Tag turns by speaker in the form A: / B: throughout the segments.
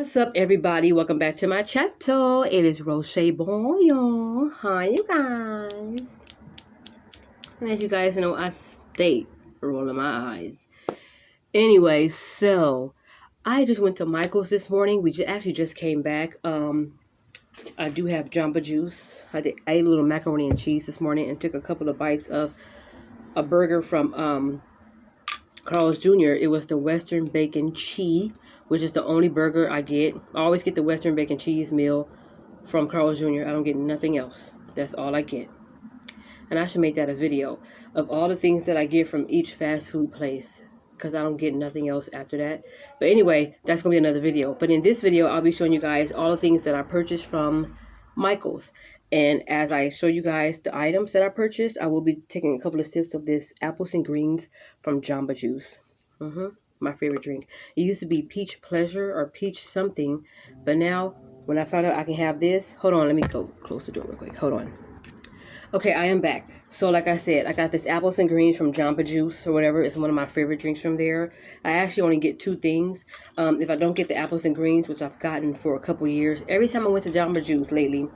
A: What's up, everybody? Welcome back to my channel. It is Roche Boyon. Hi, you guys. And as you guys know, I stay rolling my eyes. Anyway, so I just went to Michael's this morning. We actually just came back. I do have Jamba juice. I ate a little macaroni and cheese this morning and took a couple of bites of a burger from Carl's Jr. It was the Western Bacon Cheese, which is the only burger I get. I always get the Western Bacon Cheese meal from Carl's Jr. I don't get nothing else. That's all I get. And I should make that a video of all the things that I get from each fast food place, because I don't get nothing else after that. But anyway, that's going to be another video. But in this video, I'll be showing you guys all the things that I purchased from Michael's. And as I show you guys the items that I purchased, I will be taking a couple of sips of this apples and greens from Jamba juice. My favorite drink. It used to be peach pleasure or peach something, but now when I found out I can have this, hold on, let me go close the door real quick. Hold on. Okay, I am back. So like I said, I got this apples and greens from Jamba juice or whatever. It's one of my favorite drinks from there. I actually only get two things. If I don't get the apples and greens, which I've gotten for a couple years, every time I went to Jamba juice lately,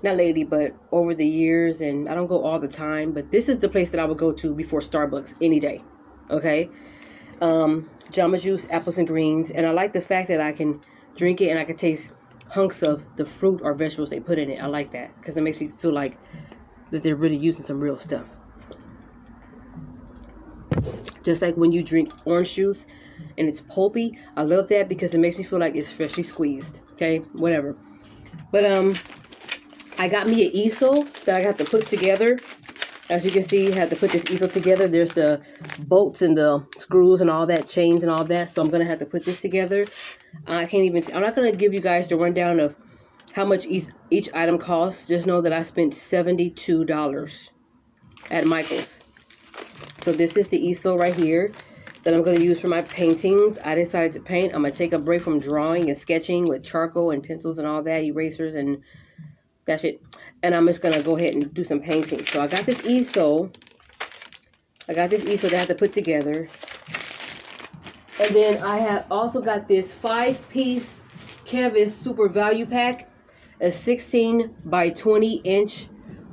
A: not lately, but over the years, and I don't go all the time, but this is the place that I would go to before Starbucks any day. Okay? Jamba juice, apples and greens, and I like the fact that I can drink it and I can taste hunks of the fruit or vegetables they put in it. I like that because it makes me feel like that they're really using some real stuff. Just like when you drink orange juice and it's pulpy, I love that because it makes me feel like it's freshly squeezed. Okay, whatever. But I got me an easel that I have to put together. As you can see, I have to put this easel together. There's the bolts and the screws and all that, chains and all that. So I'm going to have to put this together. I'm not going to give you guys the rundown of how much each item costs. Just know that I spent $72 at Michael's. So this is the easel right here that I'm going to use for my paintings. I decided to paint. I'm going to take a break from drawing and sketching with charcoal and pencils and all that, erasers and that shit. And I'm just going to go ahead and do some painting. So I got this easel. I that I have to put together. And then I have also got this 5-piece canvas super value pack. A 16 by 20 inch,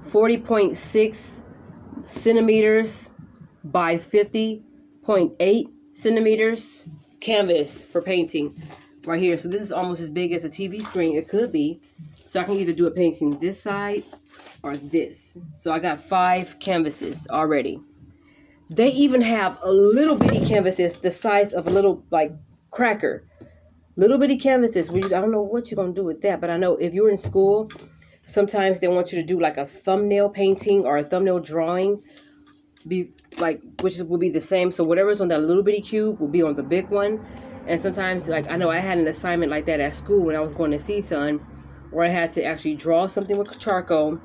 A: 40.6 centimeters by 50.8 centimeters canvas for painting right here. So this is almost as big as a TV screen. It could be. So I can either do a painting this side or this. So I got 5 canvases already. They even have a little bitty canvases the size of a little like cracker. Little bitty canvases. I don't know what you're going to do with that. But I know if you're in school, sometimes they want you to do like a thumbnail painting or a thumbnail drawing. Which will be the same. So whatever's on that little bitty cube will be on the big one. And sometimes, like, I know I had an assignment like that at school when I was going to CSUN, where I had to actually draw something with charcoal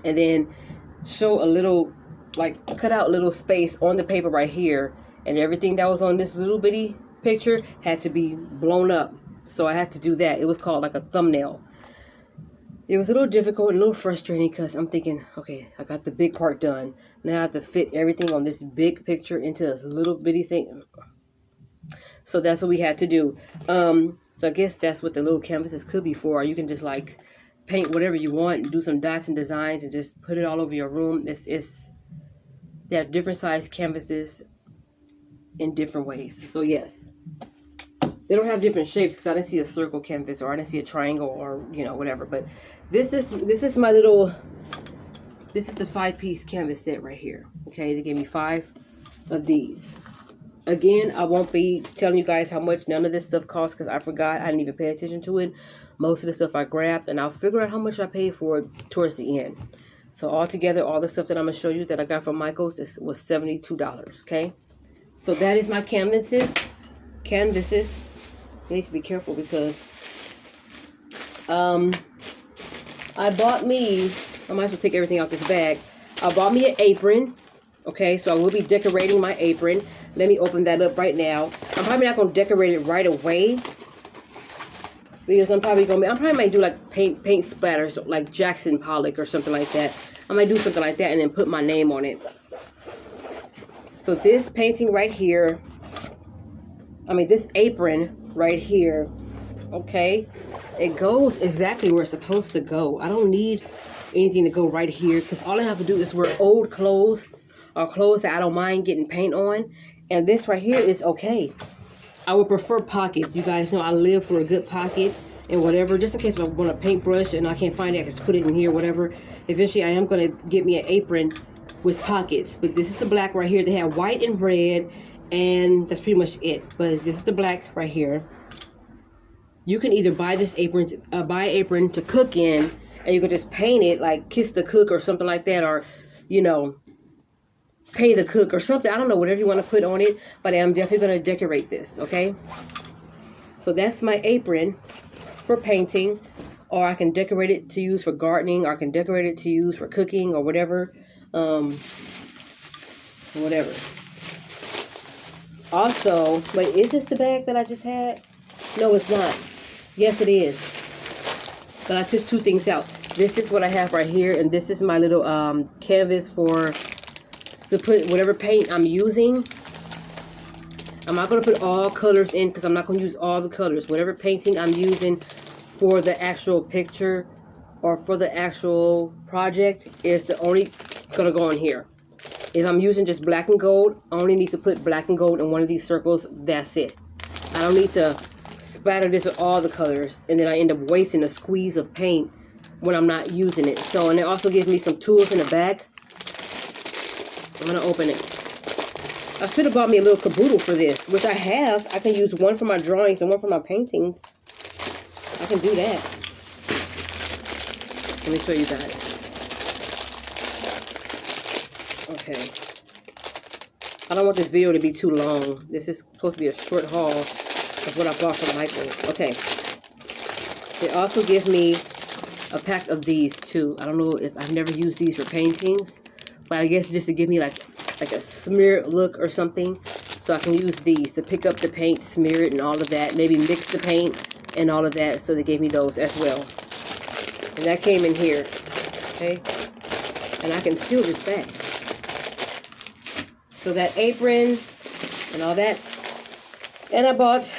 A: and then show a little, like, cut out a little space on the paper right here, and everything that was on this little bitty picture had to be blown up. So I had to do that. It was called like a thumbnail. It was a little difficult and a little frustrating because I'm thinking, okay, I got the big part done. Now I have to fit everything on this big picture into this little bitty thing. So that's what we had to do. So I guess that's what the little canvases could be for. You can just like paint whatever you want and do some dots and designs and just put it all over your room. They have different size canvases in different ways. So yes, they don't have different shapes because I didn't see a circle canvas or I didn't see a triangle or, you know, whatever. But this is my little, this is the 5-piece canvas set right here. Okay, they gave me 5 of these. Again, I won't be telling you guys how much none of this stuff costs because I forgot. I didn't even pay attention to it. Most of the stuff I grabbed, and I'll figure out how much I paid for it towards the end. So altogether, all the stuff that I'm going to show you that I got from Michael's was $72, okay? So that is my canvases. You need to be careful because I bought me, I might as well take everything out this bag. I bought me an apron. Okay, so I will be decorating my apron. Let me open that up right now. I'm probably not going to decorate it right away, because I probably might do like paint splatters like Jackson Pollock or something like that. I might do something like that and then put my name on it. So this painting right here, this apron right here Okay, it goes exactly where it's supposed to go. I don't need anything to go right here because all I have to do is wear old clothes or clothes that I don't mind getting paint on, and this right here is okay. I would prefer pockets. You guys know I live for a good pocket and whatever, just in case I want a paintbrush and I can't find it, I can just put it in here, whatever. Eventually I am going to get me an apron with pockets, but this is the black right here. They have white and red, and that's pretty much it. But this is the black right here. You can either buy this apron, apron to cook in, and you can just paint it like Kiss the Cook or something like that, or, you know, Pay the Cook or something. I don't know, whatever you want to put on it, but I'm definitely going to decorate this, okay? So that's my apron for painting, or I can decorate it to use for gardening, or I can decorate it to use for cooking or whatever. Whatever. Also, wait, is this the bag that I just had? No, it's not. Yes, it is. But I took two things out. This is what I have right here, and this is my little canvas for to put whatever paint I'm using. I'm not going to put all colors in because I'm not going to use all the colors. Whatever painting I'm using for the actual picture or for the actual project is the only going to go in here. If I'm using just black and gold, I only need to put black and gold in one of these circles. That's it. I don't need to splatter this with all the colors, and then I end up wasting a squeeze of paint when I'm not using it. So, and it also gives me some tools in the back. I'm going to open it. I should have bought me a little caboodle for this, which I have. I can use one for my drawings and one for my paintings. I can do that. Let me show you guys. Okay. I don't want this video to be too long. This is supposed to be a short haul of what I bought from Michael. Okay. They also give me a pack of these too. I don't know if I've never used these for paintings, but I guess just to give me like a smear look or something. So I can use these to pick up the paint, smear it and all of that. Maybe mix the paint and all of that. So they gave me those as well. And that came in here. Okay. And I can seal this back. So that apron and all that. And I bought,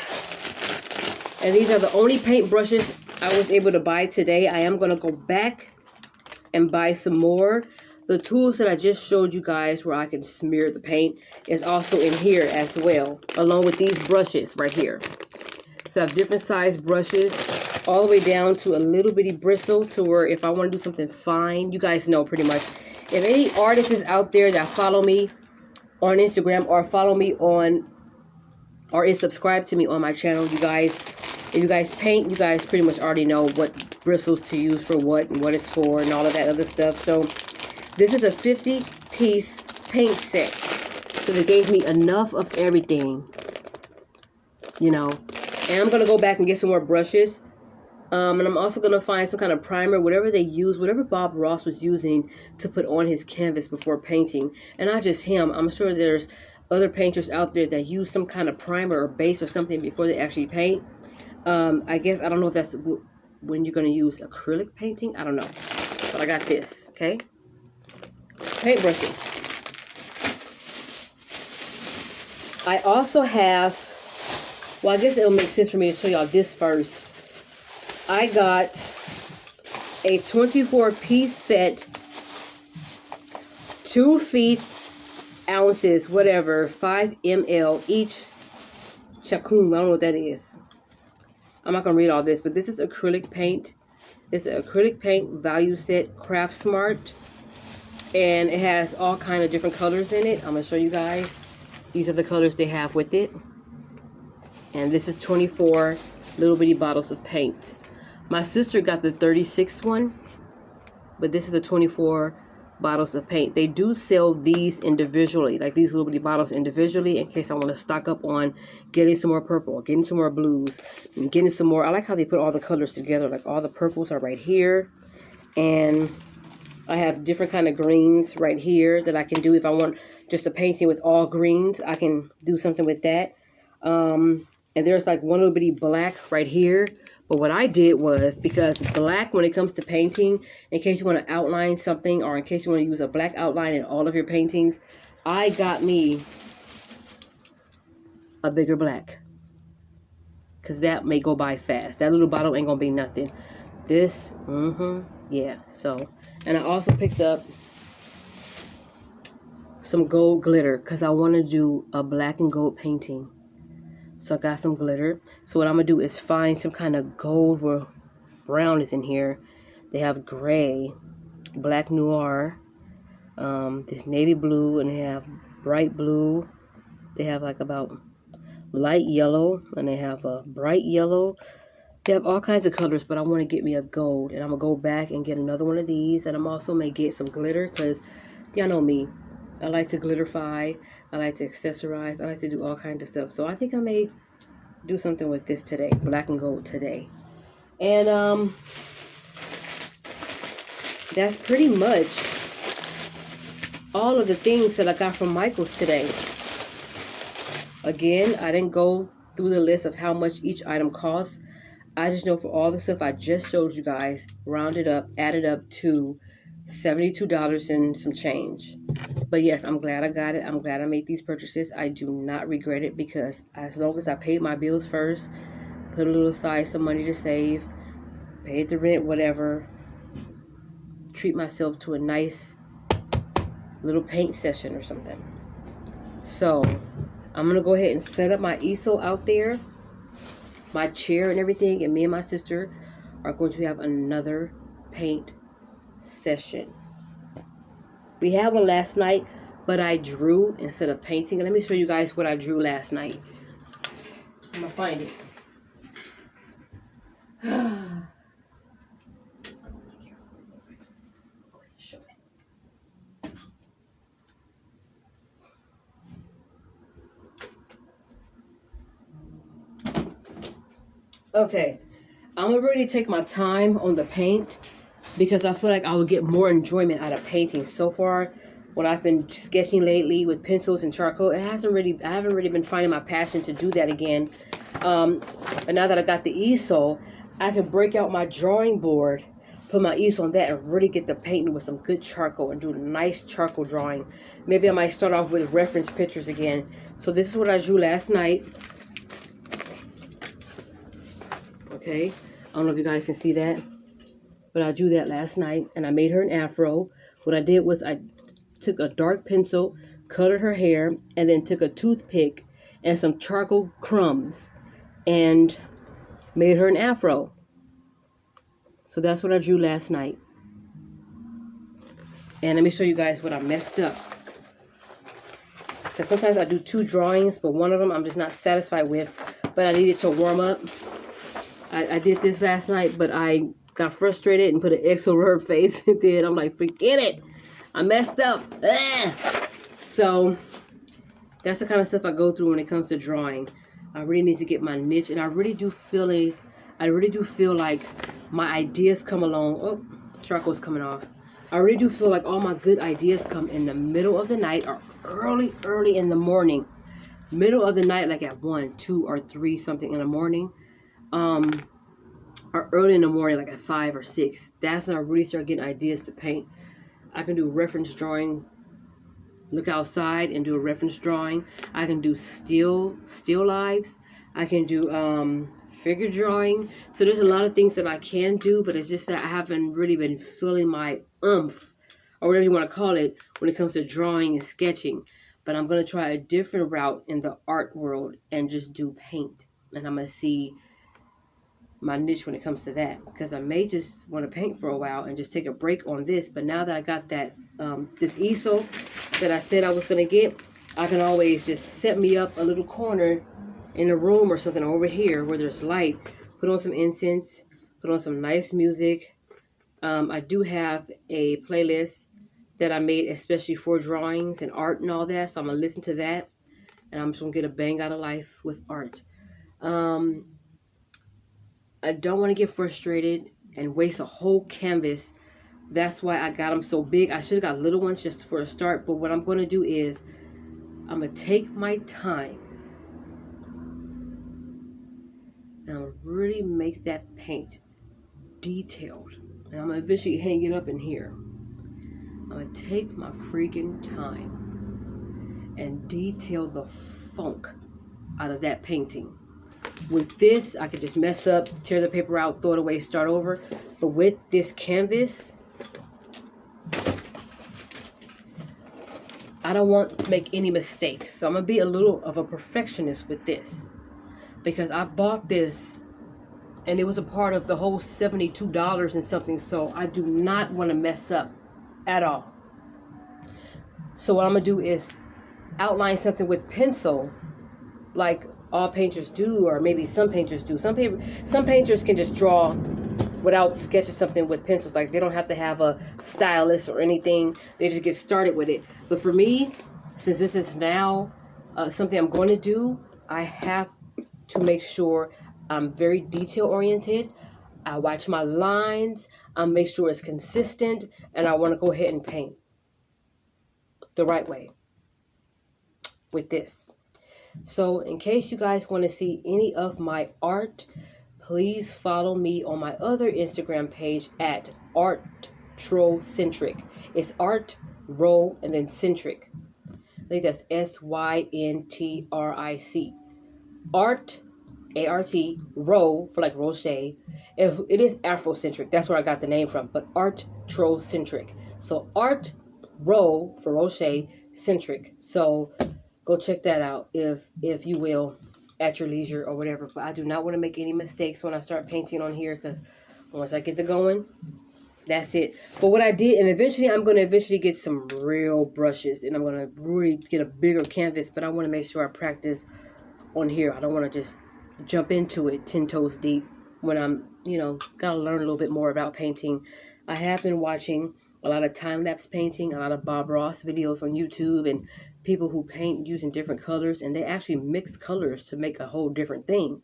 A: and these are the only paint brushes I was able to buy today. I am going to go back and buy some more. The tools that I just showed you guys where I can smear the paint is also in here as well, along with these brushes right here. So I have different size brushes, all the way down to a little bitty bristle, to where if I want to do something fine, you guys know pretty much. If any artists is out there that follow me on Instagram or follow me on, or is subscribed to me on my channel, you guys, if you guys paint, you guys pretty much already know what bristles to use for what and what it's for and all of that other stuff. So this is a 50-piece paint set. So they gave me enough of everything, you know. And I'm going to go back and get some more brushes. And I'm also going to find some kind of primer, whatever they use, whatever Bob Ross was using to put on his canvas before painting. And not just him. I'm sure there's other painters out there that use some kind of primer or base or something before they actually paint. I guess, I don't know if that's when you're going to use acrylic painting. I don't know. But I got this, okay? Paint brushes. I also have, well, I guess it'll make sense for me to show y'all this first. I got a 24-piece set, 2 feet, ounces, whatever, 5 ml each. Chacun, I don't know what that is. I'm not going to read all this, but this is acrylic paint. It's an acrylic paint value set, Craft Smart. And it has all kind of different colors in it. I'm going to show you guys. These are the colors they have with it. And this is 24 little bitty bottles of paint. My sister got the 36 one, but this is the 24 bottles of paint. They do sell these individually, like these little bitty bottles individually, in case I want to stock up on getting some more purple, getting some more blues, and getting some more. I like how they put all the colors together. Like all the purples are right here, and I have different kind of greens right here that I can do if I want just a painting with all greens. I can do something with that. And there's like one little bitty black right here. But what I did was, because black, when it comes to painting, in case you want to outline something, or in case you want to use a black outline in all of your paintings, I got me a bigger black. because that may go by fast. That little bottle ain't gonna be nothing. This, yeah. So, and I also picked up some gold glitter because I want to do a black and gold painting. So I got some glitter. So what I'm gonna do is find some kind of gold where brown is in here. They have gray, black noir, this navy blue, and they have bright blue. They have like about light yellow, and they have a bright yellow. They have all kinds of colors, but I want to get me a gold, and I'm gonna go back and get another one of these, and I'm also may get some glitter because y'all know me. I like to glitterify. I like to accessorize. I like to do all kinds of stuff. So I think I may do something with this today, black and gold today. And that's pretty much all of the things that I got from Michael's today. Again, I didn't go through the list of how much each item costs. I just know for all the stuff I just showed you guys, rounded up, added up to $72 and some change. But yes, I'm glad I got it. I'm glad I made these purchases. I do not regret it because as long as I paid my bills first, put a little aside some money to save, paid the rent, whatever, treat myself to a nice little paint session or something. So I'm going to go ahead and set up my easel out there, my chair and everything, and me and my sister are going to have another paint session. We had one last night, but I drew instead of painting. Let me show you guys what I drew last night. I'm going to find it. Okay, I'm ready to take my time on the paint because I feel like I would get more enjoyment out of painting. So far, when I've been sketching lately with pencils and charcoal, I haven't really been finding my passion to do that again. But now that I got the easel, I can break out my drawing board, put my easel on that, and really get the painting with some good charcoal and do a nice charcoal drawing. Maybe I might start off with reference pictures again. So this is what I drew last night. Okay, I don't know if you guys can see that, but I drew that last night, and I made her an afro. What I did was I took a dark pencil, colored her hair, and then took a toothpick and some charcoal crumbs and made her an afro. So that's what I drew last night. And let me show you guys what I messed up. Because sometimes I do two drawings, but one of them I'm just not satisfied with, but I needed to warm up. I did this last night, but I got frustrated and put an X over her face and then I'm like, forget it. I messed up. So that's the kind of stuff I go through when it comes to drawing. I really need to get my niche, and I really do feel like my ideas come along. Oh, charcoal's coming off. I really do feel like all my good ideas come in the middle of the night or early in the morning. Middle of the night, like at 1, 2, or 3 something in the morning. Or early in the morning, like at 5 or 6. That's when I really start getting ideas to paint. I can do reference drawing, look outside and do a reference drawing. I can do still lives. I can do figure drawing. So there's a lot of things that I can do, but it's just that I haven't really been feeling my oomph, or whatever you want to call it, when it comes to drawing and sketching. But I'm going to try a different route in the art world and just do paint. And I'm going to see my niche when it comes to that, because I may just want to paint for a while and just take a break on this. But now that I got that this easel that I said I was going to get, I can always just set me up a little corner in a room or something over here where there's light, put on some incense, put on some nice music. I do have a playlist that I made especially for drawings and art and all that, so I'm going to listen to that, and I'm just going to get a bang out of life with art. I don't want to get frustrated and waste a whole canvas. That's why I got them so big. I should have got little ones just for a start. But what I'm going to do is I'm going to take my time and I'll really make that paint detailed. And I'm going to eventually hang it up in here. I'm going to take my freaking time and detail the funk out of that painting. With this, I could just mess up, tear the paper out, throw it away, start over. But with this canvas, I don't want to make any mistakes. So I'm going to be a little of a perfectionist with this. Because I bought this, and it was a part of the whole $72 and something. So I do not want to mess up at all. So what I'm going to do is outline something with pencil, like all painters do, or maybe some painters do. Some painters can just draw without sketching something with pencils. Like they don't have to have a stylist or anything. They just get started with it. But for me, since this is now something I'm going to do, I have to make sure I'm very detail oriented. I watch my lines. I make sure it's consistent, and I want to go ahead and paint the right way with this. So in case you guys want to see any of my art, please follow me on my other Instagram page at Artrocentric. It's Art Row and then Centric. I think that's SYNTRIC. Art, ART, Row for like Rocher. It is Afrocentric. That's where I got the name from. But Artrocentric. So Art Row for Rocher, Centric. So go check that out if you will at your leisure or whatever. But I do not want to make any mistakes when I start painting on here, because once I get to going, that's it. But what I did, and eventually I'm going to get some real brushes, and I'm going to really get a bigger canvas, but I want to make sure I practice on here. I don't want to just jump into it 10 toes deep when I'm, got to learn a little bit more about painting. I have been watching a lot of time-lapse painting, a lot of Bob Ross videos on YouTube, and people who paint using different colors, and they actually mix colors to make a whole different thing.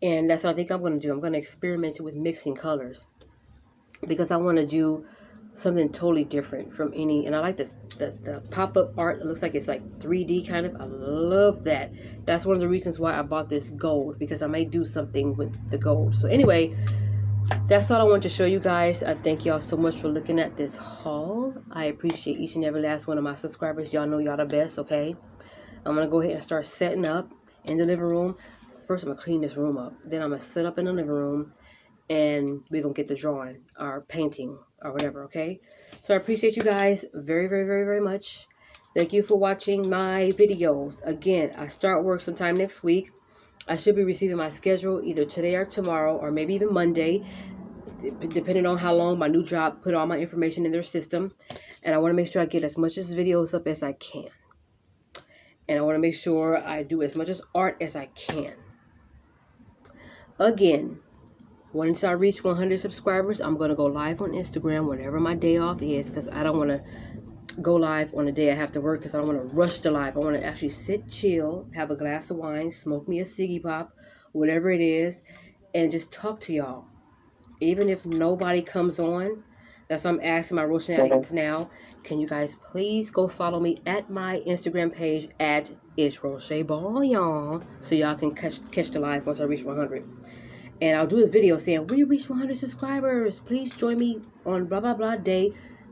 A: And that's what I think I'm going to do. I'm going to experiment with mixing colors, because I want to do something totally different from any. And I like the pop-up art. It looks like it's like 3D kind of. I love that. That's one of the reasons why I bought this gold, because I may do something with the gold. So anyway, that's all I want to show you guys. I thank y'all so much for looking at this haul. I appreciate each and every last one of my subscribers. Y'all know y'all the best, okay? I'm going to go ahead and start setting up in the living room. First, I'm going to clean this room up. Then I'm going to set up in the living room, and we're going to get the drawing or painting or whatever, okay? So I appreciate you guys very, very, very, very much. Thank you for watching my videos. Again, I start work sometime next week. I should be receiving my schedule either today or tomorrow, or maybe even Monday, depending on how long my new job put all my information in their system. And I want to make sure I get as much as videos up as I can. And I want to make sure I do as much as art as I can. Again, once I reach 100 subscribers, I'm going to go live on Instagram whenever my day off is, because I don't want to go live on the day I have to work, because I don't want to rush to live. I want to actually sit, chill, have a glass of wine, smoke me a ciggy pop, whatever it is, and just talk to y'all. Even if nobody comes on, that's why I'm asking my Roshanalians now. Can you guys please go follow me at my Instagram page at itsrochaball, so y'all can catch the live once I reach 100. And I'll do a video saying, we reached 100 subscribers. Please join me on blah, blah, blah day.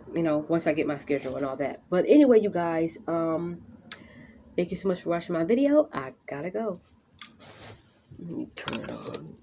A: Once I get my schedule and all that. But anyway, you guys, thank you so much for watching my video. I gotta go. Let me turn it on.